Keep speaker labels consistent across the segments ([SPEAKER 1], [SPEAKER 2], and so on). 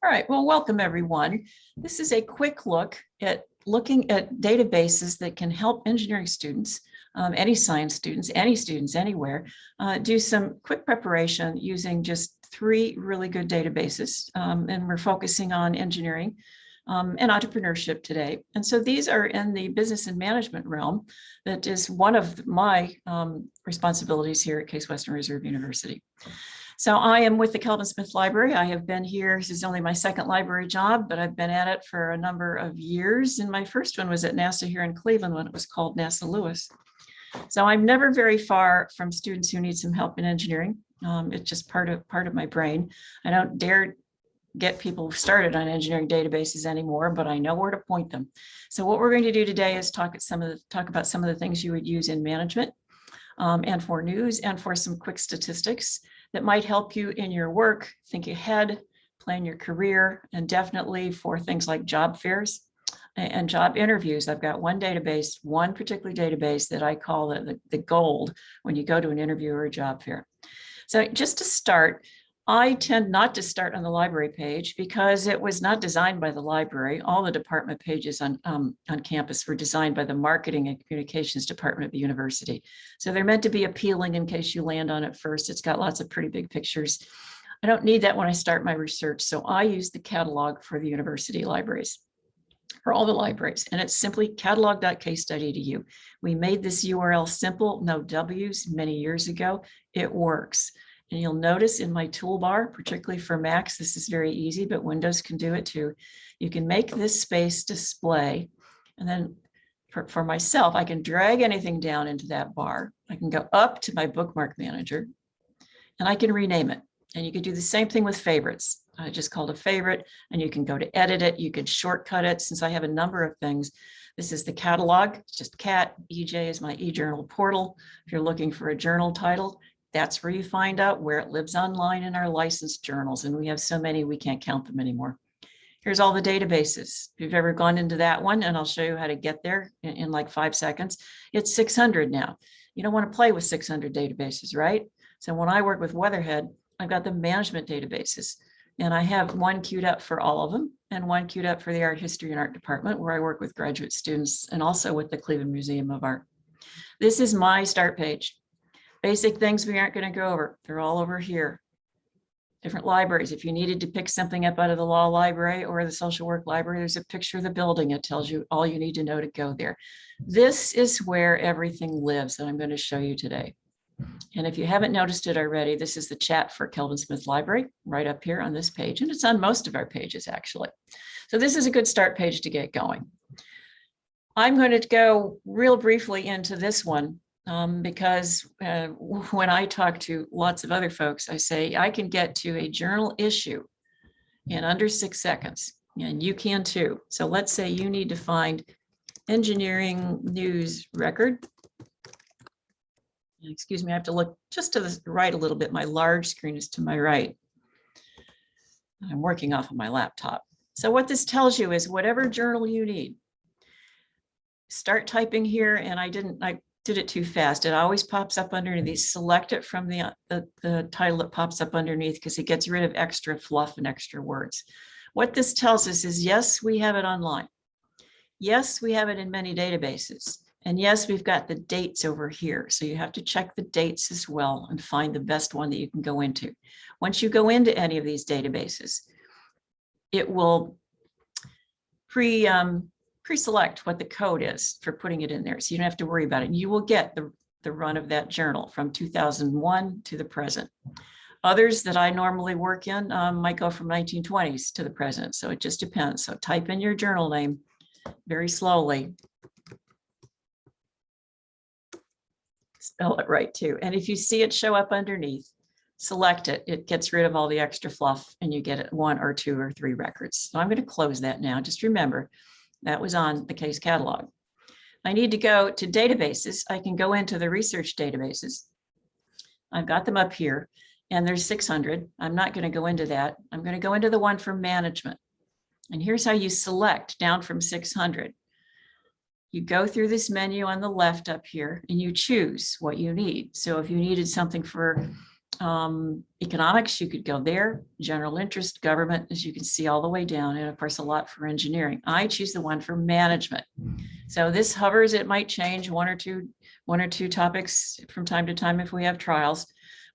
[SPEAKER 1] All right, well, welcome everyone. This is a quick look at looking at databases that can help engineering students, any science students, any students anywhere, do some quick preparation using just 3 really good databases. And we're focusing on engineering and entrepreneurship today. And so these are in the business and management realm. That is one of my responsibilities here at Case Western Reserve University. So I am with the Kelvin Smith Library. I have been here, this is only my second library job, but I've been at it for a number of years. And my first one was at NASA here in Cleveland when it was called NASA Lewis. So I'm never very far from students who need some help in engineering. It's just part of my brain. I don't dare get people started on engineering databases anymore, but I know where to point them. So what we're going to do today is talk about some of the things you would use in management and for news and for some quick statistics that might help you in your work, think ahead, plan your career, and definitely for things like job fairs and job interviews. I've got one particular database that I call the gold when you go to an interview or a job fair. So just to start, I tend not to start on the library page because it was not designed by the library. All the department pages on campus were designed by the marketing and communications department of the university. So they're meant to be appealing in case you land on it first. It's got lots of pretty big pictures. I don't need that when I start my research. So I use the catalog for the university libraries, for all the libraries, and it's simply catalog.casestudy.edu. We made this URL simple, no W's, many years ago. It works. And you'll notice in my toolbar, particularly for Macs, this is very easy, but Windows can do it too. You can make this space display. And then for myself, I can drag anything down into that bar. I can go up to my bookmark manager and I can rename it. And you can do the same thing with favorites. I just called a favorite and you can go to edit it. You can shortcut it since I have a number of things. This is the catalog, it's just cat. EJ is my eJournal portal. If you're looking for a journal title, that's where you find out where it lives online in our licensed journals. And we have so many, we can't count them anymore. Here's all the databases. If you've ever gone into that one, and I'll show you how to get there in like 5 seconds, it's 600 now. You don't want to play with 600 databases, right? So when I work with Weatherhead, I've got the management databases. And I have one queued up for all of them and one queued up for the art history and art department where I work with graduate students and also with the Cleveland Museum of Art. This is my start page. Basic things we aren't going to go over. They're all over here. Different libraries. If you needed to pick something up out of the law library or the social work library, there's a picture of the building. It tells you all you need to know to go there. This is where everything lives that I'm going to show you today. And if you haven't noticed it already, this is the chat for Kelvin Smith Library right up here on this page. And it's on most of our pages, actually. So this is a good start page to get going. I'm going to go real briefly into this one because when I talk to lots of other folks, I say I can get to a journal issue in under 6 seconds, and you can too. So let's say you need to find engineering news record. Excuse me, I have to look just to the right a little bit. My large screen is to my right. I'm working off of my laptop. So what this tells you is whatever journal you need, start typing here, and I did it too fast. It always pops up underneath. Select it from the title that pops up underneath because it gets rid of extra fluff and extra words. What this tells us is, yes, we have it online. Yes, we have it in many databases. And yes, we've got the dates over here. So you have to check the dates as well and find the best one that you can go into. Once you go into any of these databases, it will pre-select what the code is for putting it in there. So you don't have to worry about it. You will get the run of that journal from 2001 to the present. Others that I normally work in might go from 1920s to the present. So it just depends. So type in your journal name very slowly. Spell it right too. And if you see it show up underneath, select it. It gets rid of all the extra fluff and you get it 1 or 2 or 3 records. So I'm going to close that now. Just remember, that was on the case catalog. I need to go to databases. I can go into the research databases. I've got them up here and there's 600. I'm not going to go into that. I'm going to go into the one for management. And here's how you select down from 600. You go through this menu on the left up here and you choose what you need. So if you needed something for economics, you could go there, general interest, government, as you can see all the way down, and of course, a lot for engineering. I choose the one for management. So this hovers, it might change one or two topics from time to time if we have trials.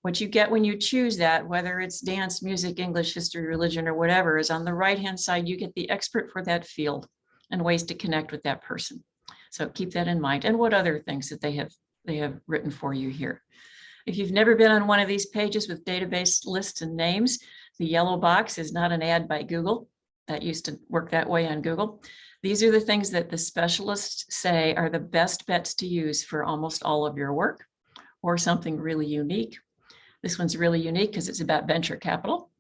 [SPEAKER 1] What you get when you choose that, whether it's dance, music, English, history, religion, or whatever, is on the right-hand side, you get the expert for that field and ways to connect with that person. So keep that in mind, and what other things that they have written for you here. If you've never been on one of these pages with database lists and names, the yellow box is not an ad by Google. That used to work that way on Google. These are the things that the specialists say are the best bets to use for almost all of your work, or something really unique. This one's really unique because it's about venture capital,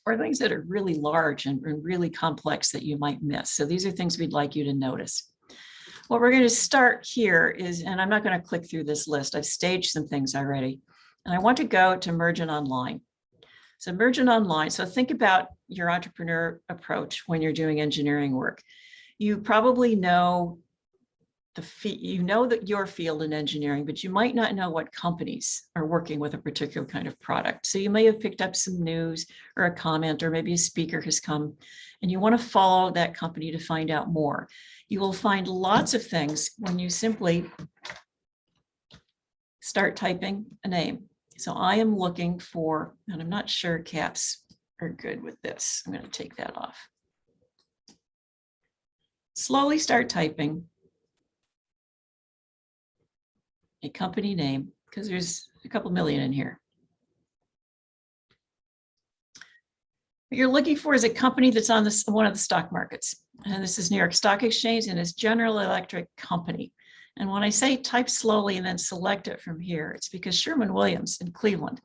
[SPEAKER 1] or things that are really large and really complex that you might miss. So these are things we'd like you to notice. What we're going to start here is, and I'm not going to click through this list, I've staged some things already, and I want to go to Mergent Online. So Mergent Online, so think about your entrepreneur approach when you're doing engineering work. You probably know that your field in engineering, but you might not know what companies are working with a particular kind of product. So you may have picked up some news or a comment, or maybe a speaker has come, and you want to follow that company to find out more. You will find lots of things when you simply start typing a name. So I am looking for, and I'm not sure caps are good with this. I'm going to take that off. Slowly start typing a company name, because there's a couple million in here. What you're looking for is a company that's on one of the stock markets. And this is New York Stock Exchange, and it's General Electric Company. And when I say type slowly and then select it from here, it's because Sherwin-Williams in Cleveland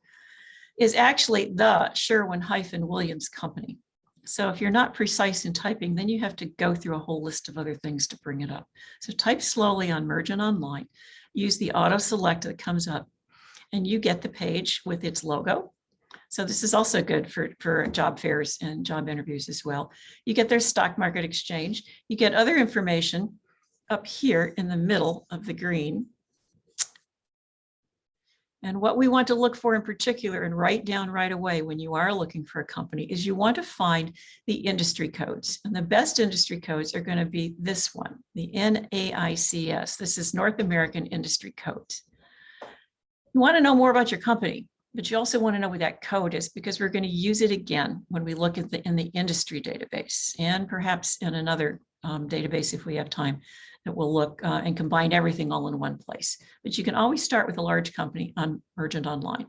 [SPEAKER 1] is actually the Sherwin-Williams Company. So if you're not precise in typing, then you have to go through a whole list of other things to bring it up. So type slowly on Mergent Online. Use the auto select that comes up, and you get the page with its logo. So this is also good for job fairs and job interviews as well. You get their stock market exchange. You get other information up here in the middle of the green. And what we want to look for in particular and write down right away when you are looking for a company is you want to find the industry codes. And the best industry codes are going to be this one, the NAICS. This is North American Industry Codes. You want to know more about your company, but you also want to know what that code is, because we're going to use it again when we look at in the industry database, and perhaps in another database if we have time, that will look and combine everything all in one place. But you can always start with a large company on Mergent Online.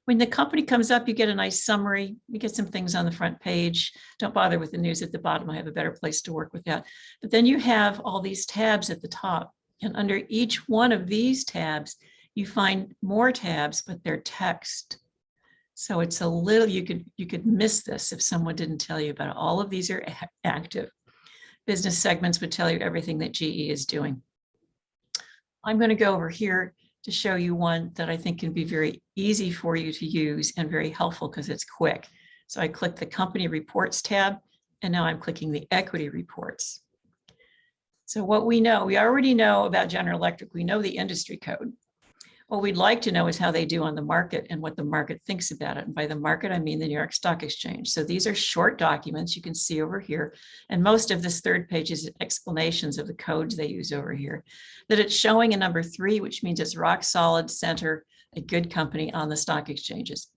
[SPEAKER 1] When the company comes up, you get a nice summary. You get some things on the front page. Don't bother with the news at the bottom. I have a better place to work with that. But then you have all these tabs at the top. And under each one of these tabs, you find more tabs, but they're text. So it's a little, you could miss this if someone didn't tell you about it. All of these are active. Business segments would tell you everything that GE is doing. I'm going to go over here to show you one that I think can be very easy for you to use and very helpful because it's quick. So I click the company reports tab, and now I'm clicking the equity reports. So what we already know about General Electric. We know the industry code. What we'd like to know is how they do on the market and what the market thinks about it. And by the market, I mean the New York Stock Exchange. So these are short documents you can see over here. And most of this third page is explanations of the codes they use over here. That it's showing a number 3, which means it's rock solid center, a good company on the stock exchanges.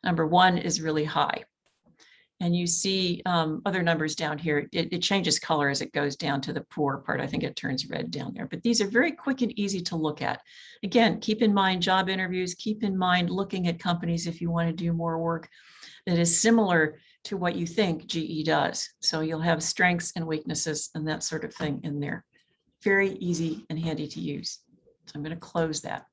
[SPEAKER 1] Number 1 is really high. And you see other numbers down here. It changes color as it goes down to the poor part. I think it turns red down there. But these are very quick and easy to look at. Again, keep in mind job interviews. Keep in mind looking at companies if you want to do more work that is similar to what you think GE does. So you'll have strengths and weaknesses and that sort of thing in there. Very easy and handy to use. So I'm going to close that.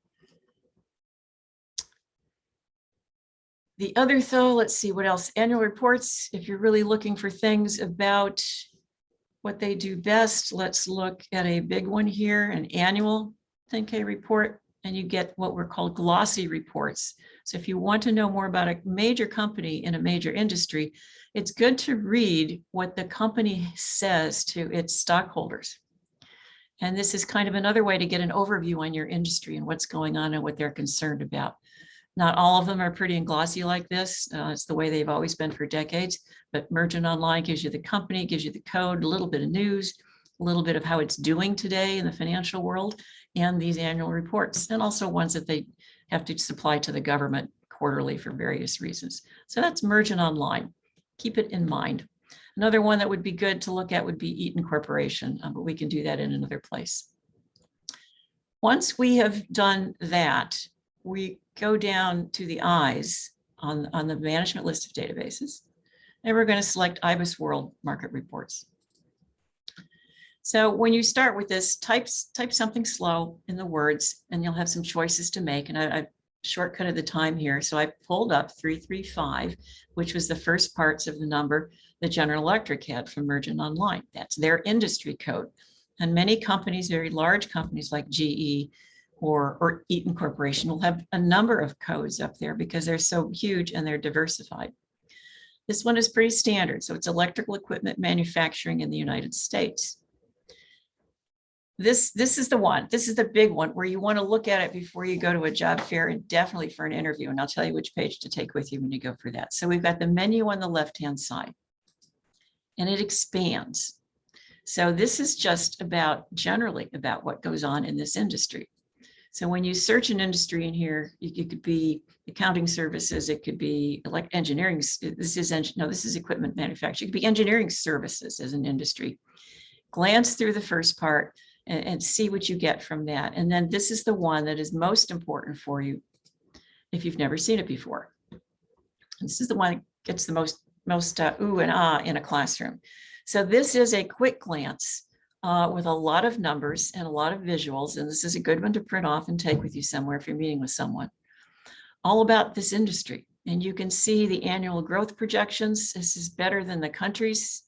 [SPEAKER 1] The other though, let's see what else. Annual reports, if you're really looking for things about what they do best, let's look at a big one here, an annual 10K report, and you get what we're called glossy reports. So if you want to know more about a major company in a major industry, it's good to read what the company says to its stockholders. And this is kind of another way to get an overview on your industry and what's going on and what they're concerned about. Not all of them are pretty and glossy like this. It's the way they've always been for decades, but Mergent Online gives you the company, gives you the code, a little bit of news, a little bit of how it's doing today in the financial world, and these annual reports, and also ones that they have to supply to the government quarterly for various reasons. So that's Mergent Online. Keep it in mind. Another one that would be good to look at would be Eaton Corporation, but we can do that in another place. Once we have done that, we go down to the I's on the management list of databases, and we're going to select IBIS World Market Reports. So when you start with this, type something slow in the words, and you'll have some choices to make. And I shortcutted the time here. So I pulled up 335, which was the first parts of the number that General Electric had from Mergent Online. That's their industry code. And many companies, very large companies like GE or Eaton Corporation, will have a number of codes up there because they're so huge and they're diversified. This one is pretty standard. So it's electrical equipment manufacturing in the United States. This is the one. This is the big one where you want to look at it before you go to a job fair and definitely for an interview. And I'll tell you which page to take with you when you go for that. So we've got the menu on the left-hand side, and it expands. So this is just about generally about what goes on in this industry. So when you search an industry in here, it could be accounting services, it could be like engineering. This is equipment manufacturing. It could be engineering services as an industry. Glance through the first part and see what you get from that. And then this is the one that is most important for you if you've never seen it before. And this is the one that gets the most ooh and ah in a classroom. So this is a quick glance with a lot of numbers and a lot of visuals. And this is a good one to print off and take with you somewhere if you're meeting with someone. All about this industry. And you can see the annual growth projections. This is better than the country's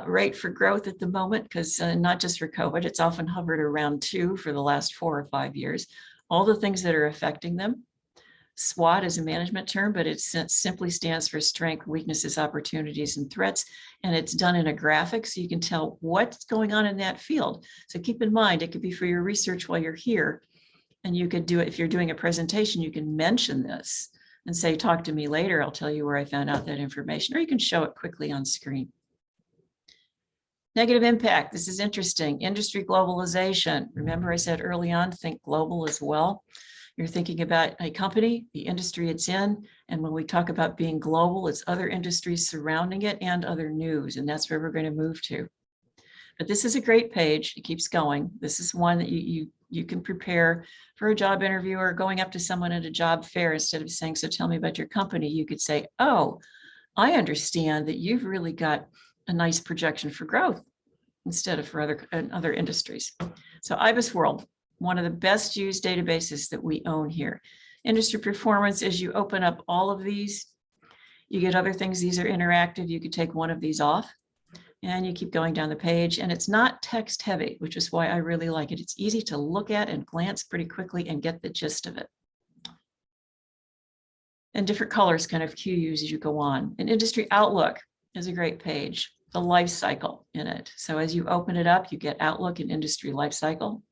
[SPEAKER 1] rate for growth at the moment, because not just for COVID, it's often hovered around 2 for the last 4 or 5 years. All the things that are affecting them. SWOT is a management term, but it simply stands for strength, weaknesses, opportunities, and threats. And it's done in a graphic so you can tell what's going on in that field. So keep in mind, it could be for your research while you're here. And you could do it if you're doing a presentation, you can mention this and say, talk to me later. I'll tell you where I found out that information, or you can show it quickly on screen. Negative impact. This is interesting. Industry globalization. Remember I said early on, think global as well. You're thinking about a company, the industry it's in. And when we talk about being global, it's other industries surrounding it and other news. And that's where we're going to move to. But this is a great page. It keeps going. This is one that you can prepare for a job interview or going up to someone at a job fair. Instead of saying, so tell me about your company, you could say, oh, I understand that you've really got a nice projection for growth instead of for other industries. So IBIS World, one of the best used databases that we own here. Industry performance, as you open up all of these, you get other things. These are interactive. You could take one of these off and you keep going down the page, and it's not text heavy, which is why I really like it. It's easy to look at and glance pretty quickly and get the gist of it. And different colors kind of cue you as you go on. An industry outlook is a great page. The life cycle in it. So as you open it up, you get outlook and industry life cycle.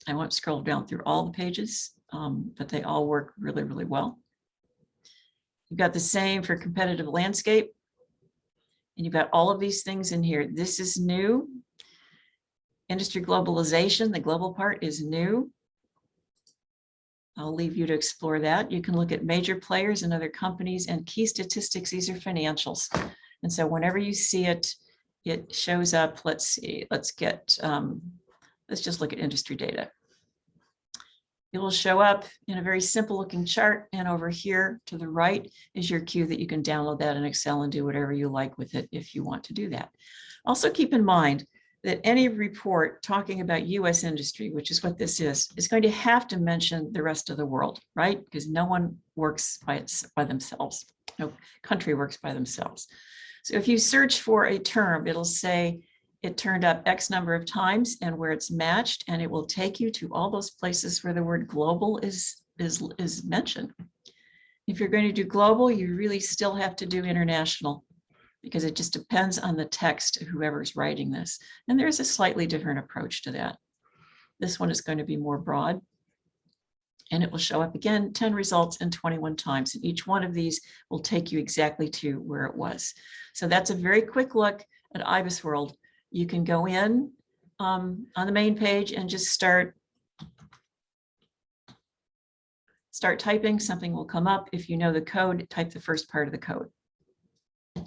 [SPEAKER 1] I won't scroll down through all the pages, but they all work really, really well. You've got the same for competitive landscape. And you've got all of these things in here. This is new. Industry globalization, the global part is new. I'll leave you to explore that. You can look at major players and other companies and key statistics. These are financials. And so whenever you see it, it shows up. Let's see, let's just look at industry data. It will show up in a very simple looking chart. And over here to the right is your cue that you can download that in Excel and do whatever you like with it if you want to do that. Also keep in mind that any report talking about US industry, which is what this is going to have to mention the rest of the world, right? Because no one works by themselves. No country works by themselves. So if you search for a term, it'll say it turned up X number of times and where it's matched, and it will take you to all those places where the word global is mentioned. If you're going to do global, you really still have to do international because it just depends on the text of whoever's writing this. And there's a slightly different approach to that. This one is going to be more broad. and it will show up again, 10 results and 21 times. And each one of these will take you exactly to where it was. So that's a very quick look at IBIS World. You can go in on the main page and just start typing. Something will come up. If you know the code, type the first part of the code.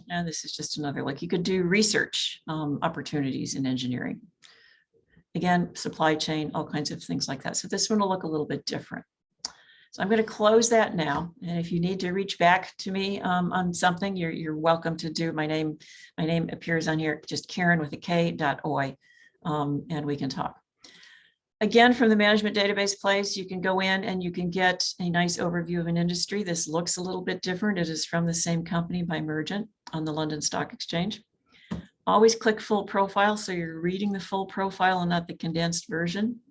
[SPEAKER 1] And this is just another look. You could do research opportunities in engineering. Again, supply chain, all kinds of things like that. So this one will look a little bit different. So I'm going to close that now. And if you need to reach back to me on something, you're welcome to do. My name appears on here, just Karen with a K.oi, and we can talk. Again, from the management database place, you can go in and you can get a nice overview of an industry. This looks a little bit different. It is from the same company by Mergent on the London Stock Exchange. Always click full profile, so you're reading the full profile and not the condensed version.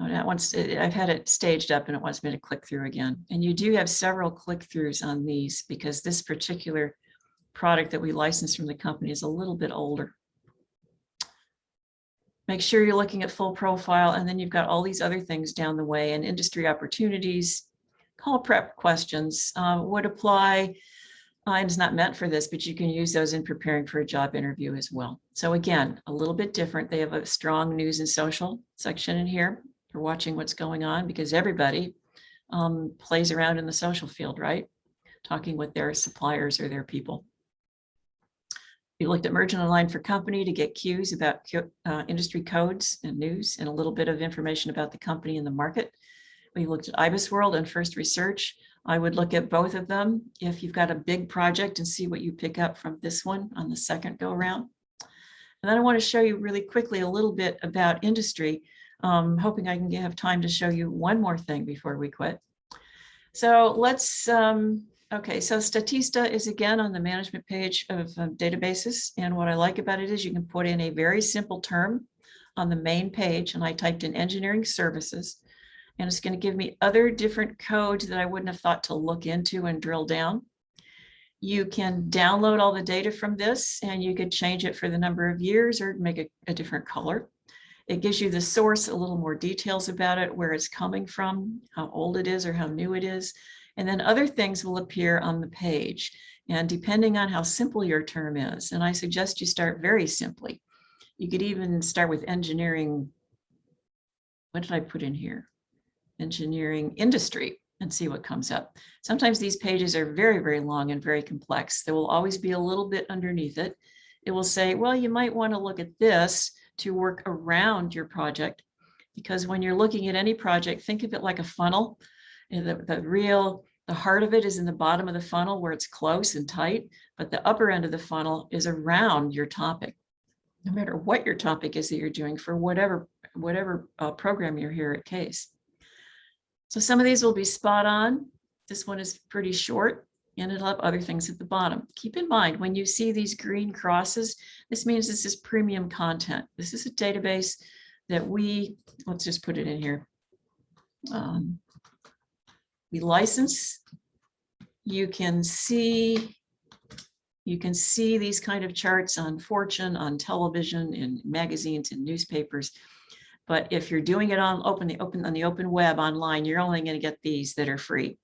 [SPEAKER 1] Oh, that one's, I've had it staged up and it wants me to click through again. And you do have several click-throughs on these because this particular product that we license from the company is a little bit older. Make sure you're looking at full profile, and then you've got all these other things down the way, and industry opportunities, call prep questions would apply. It's not meant for this, but you can use those in preparing for a job interview as well. So again, a little bit different. They have a strong news and social section in here for watching what's going on, because everybody plays around in the social field, right? Talking with their suppliers or their people. We looked at Mergent Online for Company to get cues about industry codes and news and a little bit of information about the company and the market. We looked at IBIS World and First Research. I would look at both of them if you've got a big project and see what you pick up from this one on the second go around. And then I want to show you really quickly a little bit about industry, hoping I can have time to show you one more thing before we quit. So let's, okay, so Statista is again on the management page of databases. And what I like about it is you can put in a very simple term on the main page. And I typed in engineering services. And it's going to give me other different codes that I wouldn't have thought to look into and drill down. You can download all the data from this, and you could change it for the number of years or make a different color. It gives you the source, a little more details about it, where it's coming from, how old it is or how new it is. And then other things will appear on the page. And depending on how simple your term is, and I suggest you start very simply. You could even start with engineering. What did I put in here? Engineering industry, and see what comes up. Sometimes these pages are very, very long and very complex. There will always be a little bit underneath it. It will say, well, you might want to look at this to work around your project, because when you're looking at any project, think of it like a funnel. And the heart of it is in the bottom of the funnel where it's close and tight, but the upper end of the funnel is around your topic. No matter what your topic is that you're doing for whatever program you're here at CASE. So some of these will be spot on. This one is pretty short, and it'll have other things at the bottom. Keep in mind, when you see these green crosses, this means this is premium content. This is a database that let's just put it in here. We license. You can see these kind of charts on Fortune, on television, in magazines, and newspapers. But if you're doing it on the open web online, you're only going to get these that are free.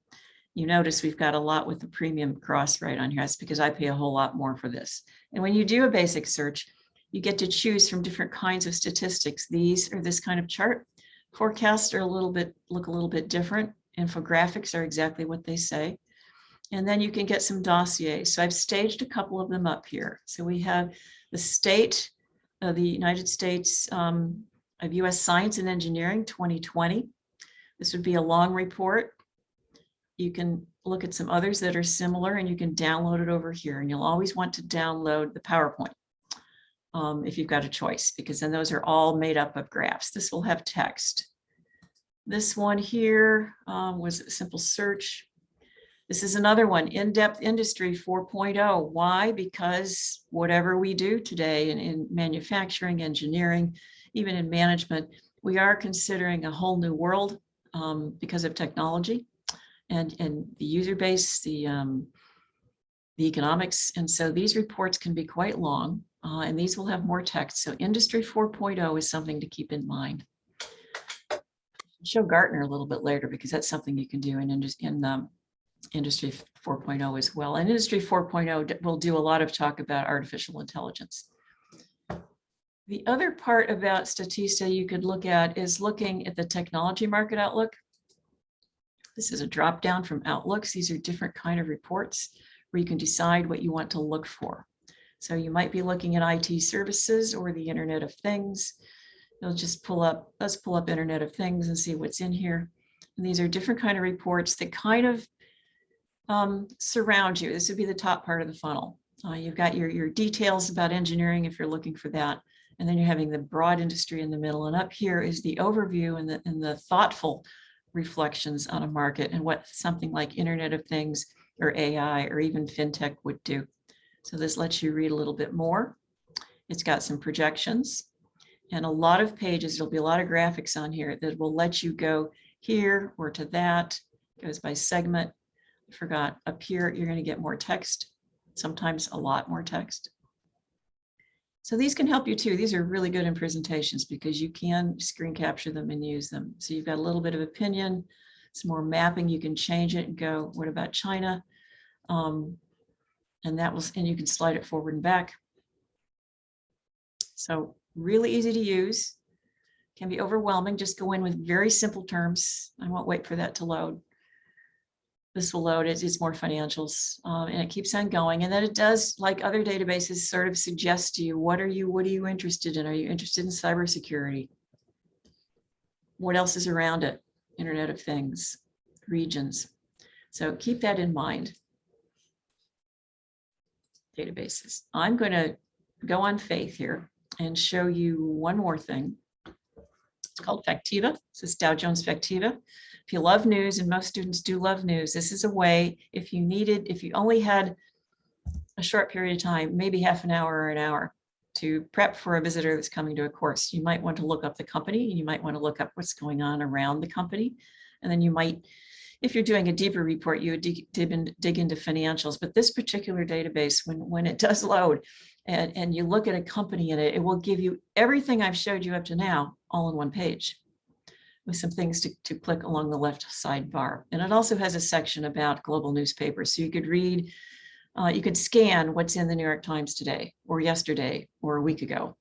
[SPEAKER 1] You notice we've got a lot with the premium cross right on here. That's because I pay a whole lot more for this. And when you do a basic search, you get to choose from different kinds of statistics. These are this kind of chart. Forecasts are look a little bit different. Infographics are exactly what they say. And then you can get some dossiers. So I've staged a couple of them up here. So we have the state of the United States of U.S. Science and Engineering 2020. This would be a long report. You can look at some others that are similar, and you can download it over here. And you'll always want to download the PowerPoint if you've got a choice, because then those are all made up of graphs. This will have text. This one here was a simple search. This is another one, in-depth industry 4.0. Why? Because whatever we do today in manufacturing, engineering, even in management, we are considering a whole new world because of technology and the user base, the economics. And so these reports can be quite long, and these will have more text. So Industry 4.0 is something to keep in mind. show Gartner a little bit later because that's something you can do in Industry 4.0 as well. And Industry 4.0 will do a lot of talk about artificial intelligence. The other part about Statista you could look at is looking at the technology market outlook. This is a drop down from outlooks. These are different kind of reports where you can decide what you want to look for. So you might be looking at IT services or the Internet of Things. You'll just let's pull up Internet of Things and see what's in here. And these are different kind of reports that kind of surround you. This would be the top part of the funnel. You've got your details about engineering if you're looking for that. And then you're having the broad industry in the middle. And up here is the overview and the thoughtful reflections on a market and what something like Internet of Things or AI or even FinTech would do. So this lets you read a little bit more. It's got some projections and a lot of pages. There'll be a lot of graphics on here that will let you go here or to that. It goes by segment. I forgot, up here, you're going to get more text, sometimes a lot more text. So these can help you too. These are really good in presentations because you can screen capture them and use them. So you've got a little bit of opinion, some more mapping. You can change it and go, what about China? And you can slide it forward and back. So really easy to use. Can be overwhelming. Just go in with very simple terms. I won't wait for that to load. This will load. It's more financials, and it keeps on going. And then it does, like other databases, sort of suggest to you, what are you interested in? Are you interested in cybersecurity? What else is around it? Internet of Things, regions. So keep that in mind. Databases. I'm going to go on faith here and show you one more thing. It's called Factiva. This is Dow Jones Factiva. If you love news, and most students do love news, this is a way, if you only had a short period of time, maybe half an hour or an hour to prep for a visitor that's coming to a course, you might want to look up the company, and you might want to look up what's going on around the company. And then you might, if you're doing a deeper report, you would dig into financials. But this particular database, when it does load and you look at a company in it, it will give you everything I've showed you up to now all in one page with some things to click along the left sidebar. And it also has a section about global newspapers. So you could read, you could scan what's in the New York Times today or yesterday or a week ago,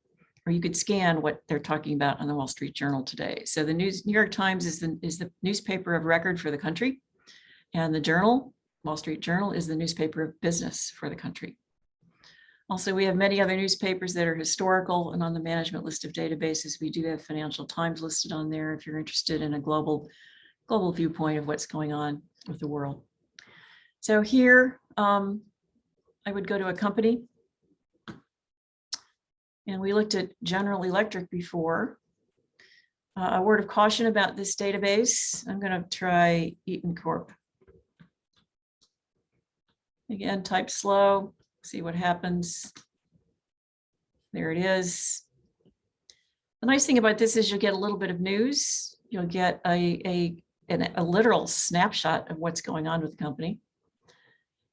[SPEAKER 1] or you could scan what they're talking about on the Wall Street Journal today. So the New York Times is the newspaper of record for the country, and the Journal, Wall Street Journal, is the newspaper of business for the country. Also, we have many other newspapers that are historical, and on the management list of databases, we do have Financial Times listed on there if you're interested in a global viewpoint of what's going on with the world. So here, I would go to a company, and we looked at General Electric before. A word of caution about this database. I'm going to try Eaton Corp. Again, type slow. See what happens. There it is. The nice thing about this is you'll get a little bit of news. You'll get a literal snapshot of what's going on with the company.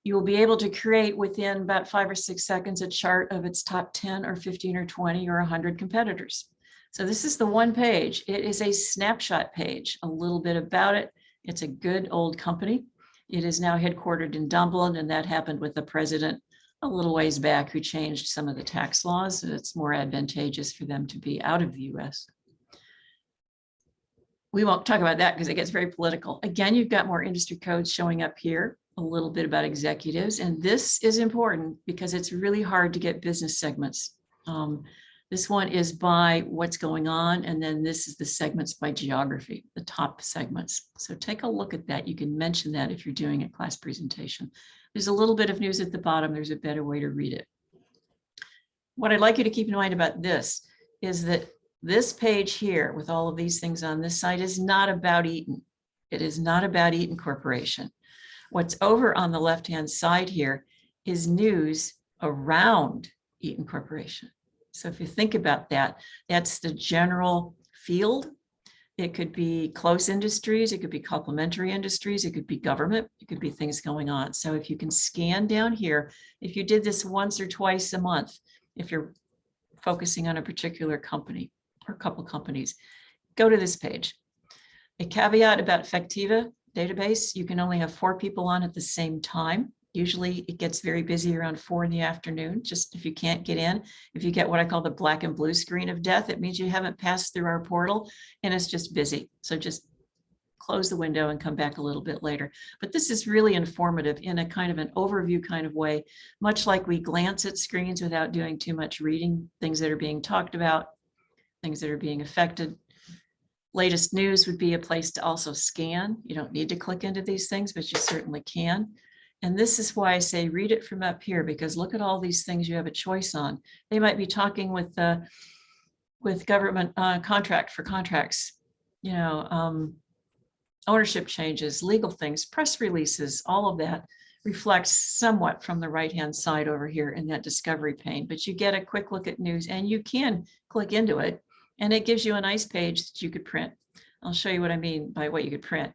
[SPEAKER 1] You will be able to create within about 5 or 6 seconds a chart of its top 10 or 15 or 20 or 100 competitors. So this is the one page. It is a snapshot page, a little bit about it. It's a good old company. It is now headquartered in Dublin, and that happened with the president a little ways back who changed some of the tax laws. And it's more advantageous for them to be out of the US. We won't talk about that because it gets very political. Again, you've got more industry codes showing up here, a little bit about executives. And this is important because it's really hard to get business segments. This one is by what's going on, and then this is the segments by geography, the top segments. So take a look at that. You can mention that if you're doing a class presentation. There's a little bit of news at the bottom. There's a better way to read it. What I'd like you to keep in mind about this is that this page here with all of these things on this side is not about Eaton. It is not about Eaton Corporation. What's over on the left-hand side here is news around Eaton Corporation. So if you think about that, that's the general field. It could be close industries, it could be complementary industries, it could be government, it could be things going on. So if you can scan down here, if you did this once or twice a month, if you're focusing on a particular company or a couple companies, go to this page. A caveat about Factiva database, you can only have 4 people on at the same time. Usually it gets very busy around 4 in the afternoon, just if you can't get in. If you get what I call the black and blue screen of death, it means you haven't passed through our portal and it's just busy. So just close the window and come back a little bit later. But this is really informative in a kind of an overview kind of way, much like we glance at screens without doing too much reading, things that are being talked about, things that are being affected. Latest news would be a place to also scan. You don't need to click into these things, but you certainly can. And this is why I say read it from up here, because look at all these things you have a choice on. They might be talking with government contracts, you know, ownership changes, legal things, press releases, all of that reflects somewhat from the right-hand side over here in that discovery pane. But you get a quick look at news and you can click into it and it gives you a nice page that you could print. I'll show you what I mean by what you could print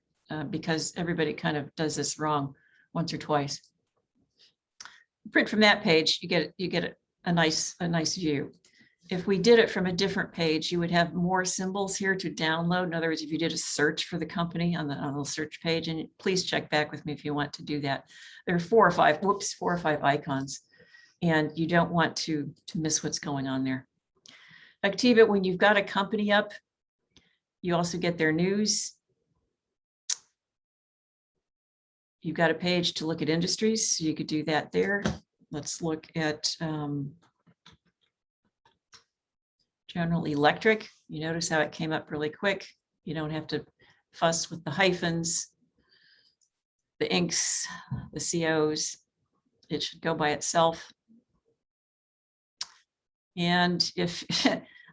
[SPEAKER 1] because everybody kind of does this wrong once or twice. Print from that page, you get a nice view. If we did it from a different page, you would have more symbols here to download. In other words, if you did a search for the company on the search page, and please check back with me if you want to do that. There are 4 or 5 icons, and you don't want to miss what's going on there. Factiva, when you've got a company up, you also get their news. You've got a page to look at industries, so you could do that there. Let's look at General Electric. You notice how it came up really quick. You don't have to fuss with the hyphens, the inks, the COs. It should go by itself. And if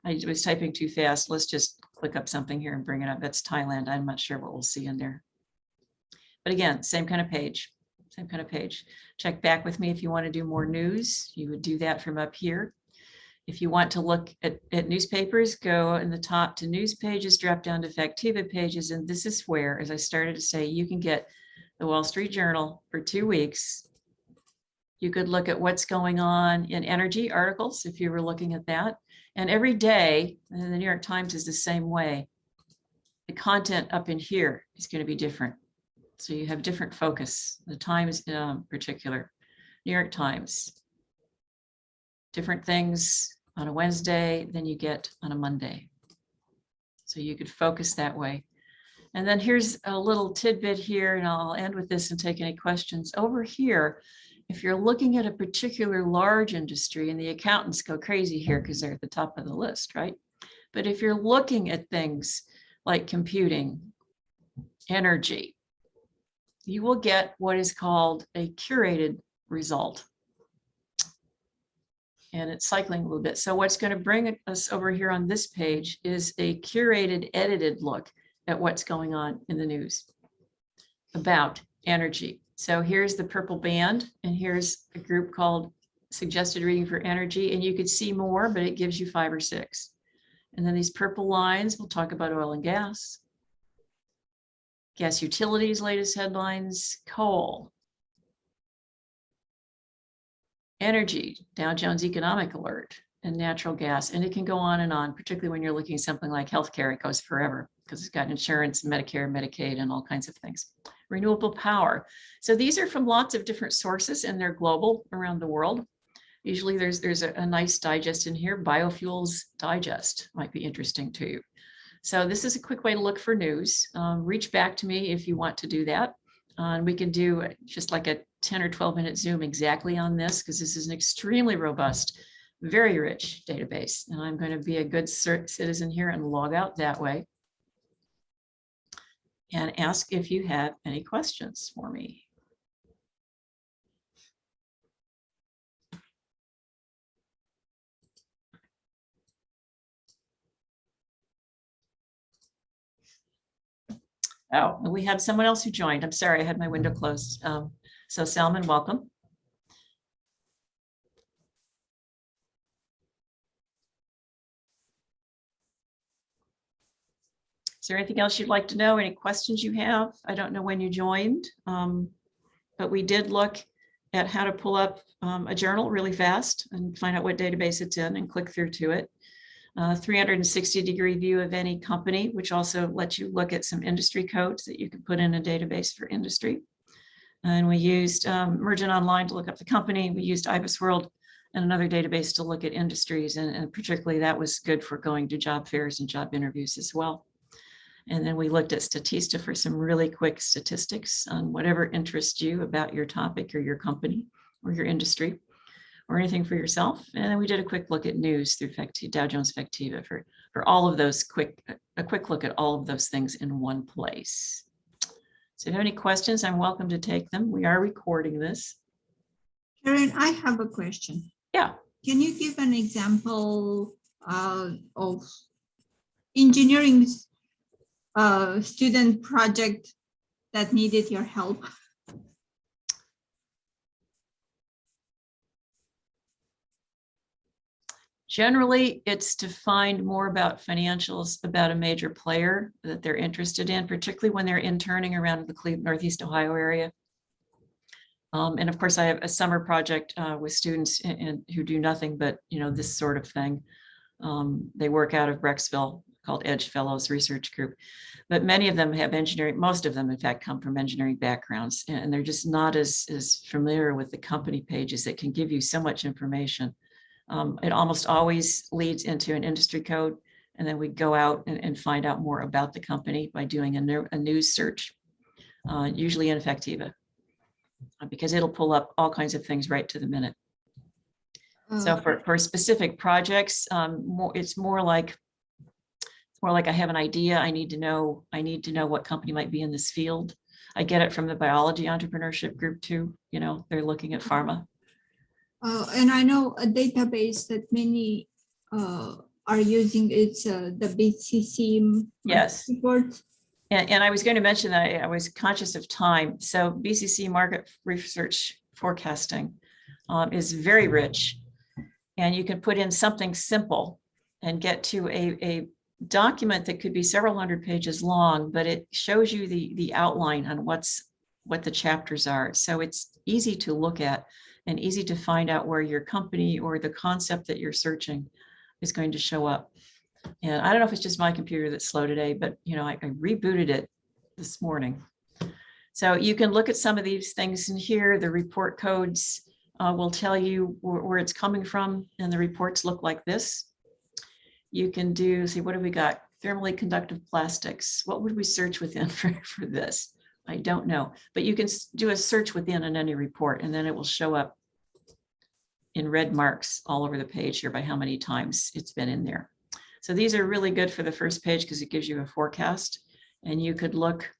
[SPEAKER 1] I was typing too fast, let's just click up something here and bring it up. That's Thailand. I'm not sure what we'll see in there. But again, same kind of page, same kind of page. Check back with me if you want to do more news. You would do that from up here. If you want to look at newspapers, go in the top to news pages, drop down to Factiva pages. And this is where, as I started to say, you can get the Wall Street Journal for 2 weeks. You could look at what's going on in energy articles if you were looking at that. And every day, and the New York Times is the same way, the content up in here is going to be different. So you have different focus. The Times in particular, New York Times, different things on a Wednesday than you get on a Monday. So you could focus that way. And then here's a little tidbit here, and I'll end with this and take any questions. Over here, if you're looking at a particular large industry, and the accountants go crazy here because they're at the top of the list, right? But if you're looking at things like computing, energy, you will get what is called a curated result. And it's cycling a little bit. So what's going to bring us over here on this page is a curated, edited look at what's going on in the news about energy. So here's the purple band, and here's a group called Suggested Reading for Energy, and you could see more, but it gives you 5 or 6. And then these purple lines, we'll talk about oil and gas utilities, latest headlines, coal, energy, Dow Jones Economic Alert, and natural gas. And it can go on and on, particularly when you're looking at something like healthcare. It goes forever because it's got insurance, Medicare, Medicaid, and all kinds of things. Renewable power. So these are from lots of different sources, and they're global around the world. Usually there's a nice digest in here. Biofuels Digest might be interesting to you. So this is a quick way to look for news. Reach back to me if you want to do that. And we can do just like a 10 or 12 minute Zoom exactly on this, because this is an extremely robust, very rich database. And I'm going to be a good citizen here and log out that way and ask if you have any questions for me. Oh, we have someone else who joined. I'm sorry, I had my window closed. So Salman, welcome. Is there anything else you'd like to know? Any questions you have? I don't know when you joined, but we did look at how to pull up a journal really fast and find out what database it's in and click through to it. 360-degree view of any company, which also lets you look at some industry codes that you can put in a database for industry. And we used Mergent Online to look up the company. We used IBISWorld and another database to look at industries. And particularly that was good for going to job fairs and job interviews as well. And then we looked at Statista for some really quick statistics on whatever interests you about your topic or your company or your industry or anything for yourself. And then we did a quick look at news through Dow Jones Factiva for all of those a quick look at all of those things in one place. So if you have any questions, I'm welcome to take them. We are recording this.
[SPEAKER 2] Karen, I have a question.
[SPEAKER 1] Yeah.
[SPEAKER 2] Can you give an example of engineering student project that needed your help?
[SPEAKER 1] Generally, it's to find more about financials about a major player that they're interested in, particularly when they're interning around the Cleveland, Northeast Ohio area. And of course, I have a summer project with students who do nothing but, this sort of thing. They work out of Brecksville, called Edge Fellows Research Group. But many of them have engineering, most of them, in fact, come from engineering backgrounds, and they're just not as familiar with the company pages that can give you so much information. It almost always leads into an industry code, and then we go out and find out more about the company by doing a news search, usually in Factiva, because it'll pull up all kinds of things right to the minute. So for specific projects, it's more like I have an idea. I need to know what company might be in this field. I get it from the biology entrepreneurship group too. They're looking at pharma.
[SPEAKER 2] And I know a database that many are using, it's the BCC
[SPEAKER 1] Yes.
[SPEAKER 2] report.
[SPEAKER 1] And I was going to mention that I was conscious of time. So BCC market research forecasting is very rich, and you can put in something simple and get to a document that could be several hundred pages long, but it shows you the outline on what the chapters are. So it's easy to look at and easy to find out where your company or the concept that you're searching is going to show up. And I don't know if it's just my computer that's slow today, but I rebooted it this morning. So you can look at some of these things in here. The report codes will tell you where it's coming from, and the reports look like this. You can see, what have we got? Thermally conductive plastics. What would we search within for this? I don't know, but you can do a search within in any report, and then it will show up in red marks all over the page here by how many times it's been in there. So these are really good for the first page because it gives you a forecast, and you could look,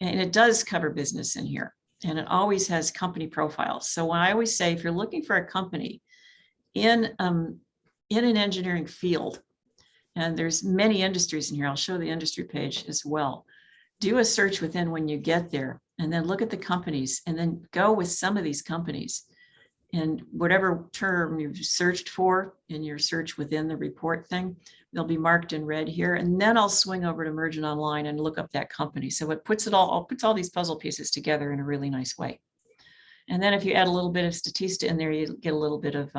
[SPEAKER 1] and it does cover business in here, and it always has company profiles. So when I always say, if you're looking for a company in an engineering field, and there's many industries in here, I'll show the industry page as well. Do a search within when you get there, and then look at the companies, and then go with some of these companies. And whatever term you've searched for in your search within the report thing, they'll be marked in red here. And then I'll swing over to Mergent Online and look up that company. So it puts all these puzzle pieces together in a really nice way. And then if you add a little bit of Statista in there, you get a little bit of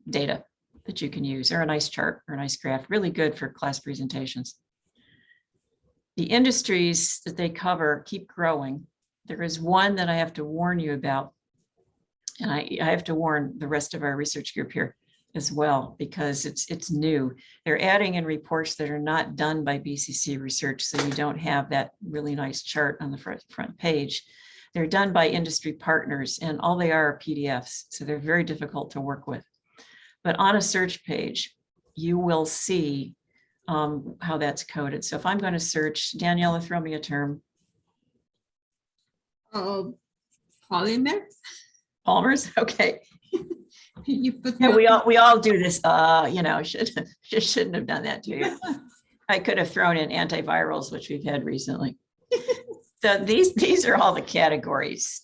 [SPEAKER 1] data that you can use, or a nice chart or a nice graph, really good for class presentations. The industries that they cover keep growing. There is one that I have to warn you about, and I have to warn the rest of our research group here as well, because it's new. They're adding in reports that are not done by BCC Research, so you don't have that really nice chart on the front page. They're done by industry partners, and all they are PDFs, so they're very difficult to work with. But on a search page, you will see how that's coded. So if I'm going to search, Daniela, throw me a term.
[SPEAKER 2] Polymer.
[SPEAKER 1] Polymers, okay.
[SPEAKER 2] You put
[SPEAKER 1] Yeah, we all do this. Shouldn't have done that to you. I could have thrown in antivirals, which we've had recently. So these are all the categories.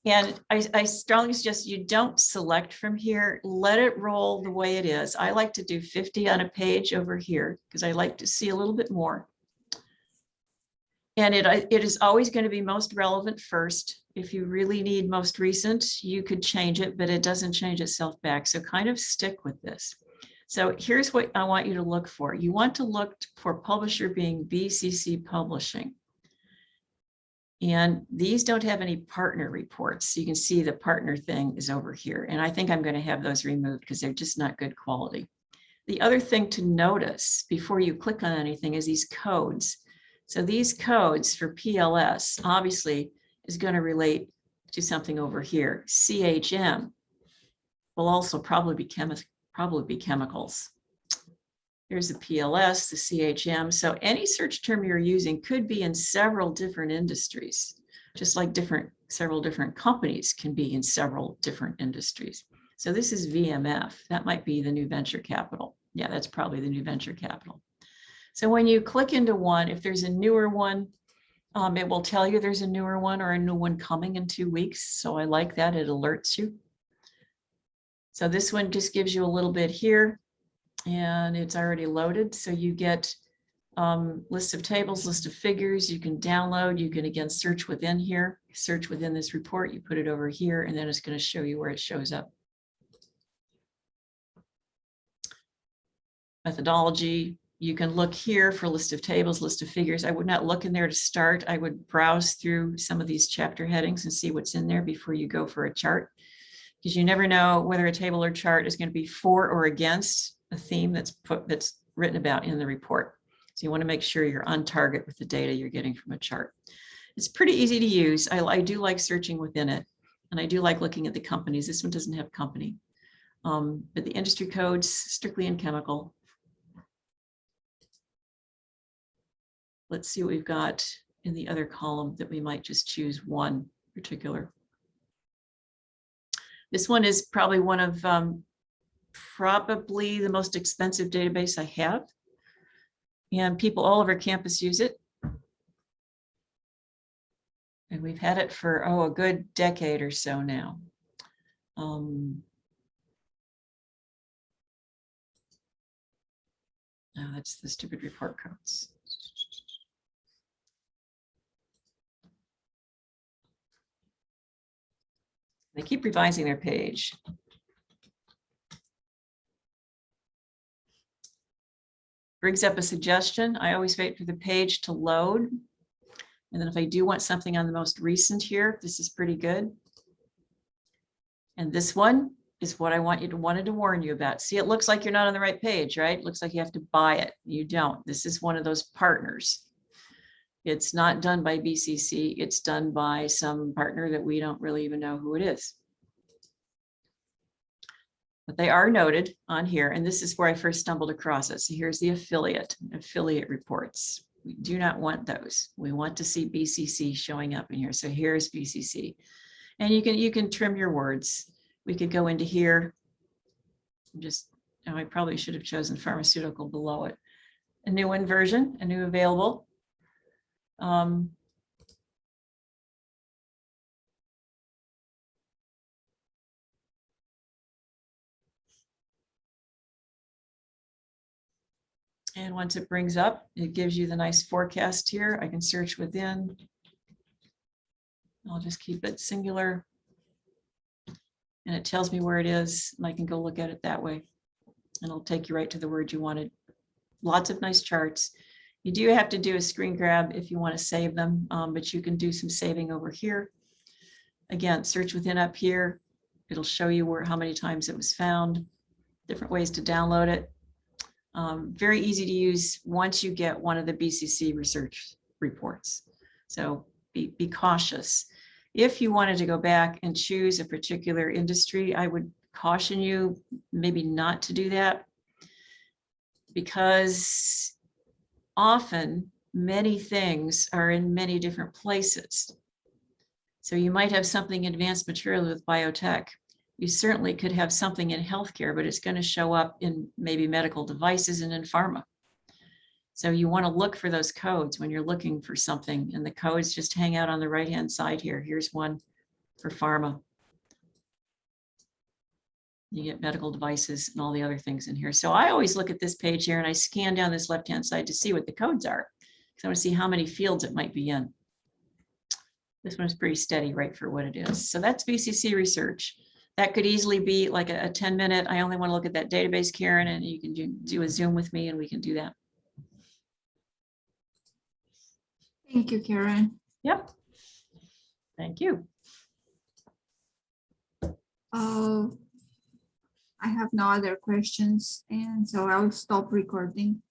[SPEAKER 1] And I strongly suggest you don't select from here. Let it roll the way it is. I like to do 50 on a page over here because I like to see a little bit more. And it is always going to be most relevant first, if you really need most recent, you could change it, but it doesn't change itself back. So kind of stick with this. So here's what I want you to look for. You want to look for publisher being BCC Publishing. And these don't have any partner reports. So you can see the partner thing is over here. And I think I'm going to have those removed because they're just not good quality. The other thing to notice before you click on anything is these codes. So these codes for PLS obviously is going to relate to something over here. CHM will also probably be chemicals. Here's the PLS, the CHM. So any search term you're using could be in several different industries, just like several different companies can be in several different industries. So this is VMF. That might be the new venture capital. Yeah, that's probably the new venture capital. So when you click into one, if there's a newer one, it will tell you there's a newer one or a new one coming in 2 weeks. So I like that, it alerts you. So this one just gives you a little bit here and it's already loaded. So you get list of tables, list of figures, you can download, you can again search within here, search within this report, you put it over here and then it's going to show you where it shows up. Methodology. You can look here for list of tables, list of figures. I would not look in there to start. I would browse through some of these chapter headings and see what's in there before you go for a chart, because you never know whether a table or chart is going to be for or against a theme that's written about in the report. So you want to make sure you're on target with the data you're getting from a chart. It's pretty easy to use. I do like searching within it, and I do like looking at the companies. This one doesn't have company, but the industry codes strictly in chemical. Let's see what we've got in the other column that we might just choose one particular. This one is probably one of probably the most expensive database I have. And people all over campus use it. And we've had it for, a good decade or so now. Oh, that's the stupid report codes. They keep revising their page. Brings up a suggestion. I always wait for the page to load. And then if I do want something on the most recent here, this is pretty good. And this one is what I wanted to warn you about. See, it looks like you're not on the right page, right? It looks like you have to buy it. You don't. This is one of those partners. It's not done by BCC. It's done by some partner that we don't really even know who it is. But they are noted on here. And this is where I first stumbled across it. So here's the affiliate reports. We do not want those. We want to see BCC showing up in here. So here's BCC. And you can trim your words. We could go into here. I probably should have chosen pharmaceutical below it. A new one version, a new available. And once it brings up, it gives you the nice forecast here. I can search within. I'll just keep it singular. And it tells me where it is, and I can go look at it that way. And it'll take you right to the word you wanted. Lots of nice charts. You do have to do a screen grab if you want to save them, but you can do some saving over here. Again, search within up here. It'll show you how many times it was found, different ways to download it. Very easy to use once you get one of the BCC research reports. So be cautious. If you wanted to go back and choose a particular industry, I would caution you maybe not to do that, because often many things are in many different places. So you might have something in advanced materials with biotech. You certainly could have something in healthcare, but it's going to show up in maybe medical devices and in pharma. So you want to look for those codes when you're looking for something, and the codes just hang out on the right-hand side here. Here's one for pharma. You get medical devices and all the other things in here. So I always look at this page here and I scan down this left-hand side to see what the codes are, because I want to see how many fields it might be in. This one's pretty steady right for what it is. So that's BCC research. That could easily be like a 10-minute, I only want to look at that database, Karen, and you can do a Zoom with me and we can do that.
[SPEAKER 2] Thank you, Karen.
[SPEAKER 1] Yep. Thank you.
[SPEAKER 2] I have no other questions, and so I'll stop recording.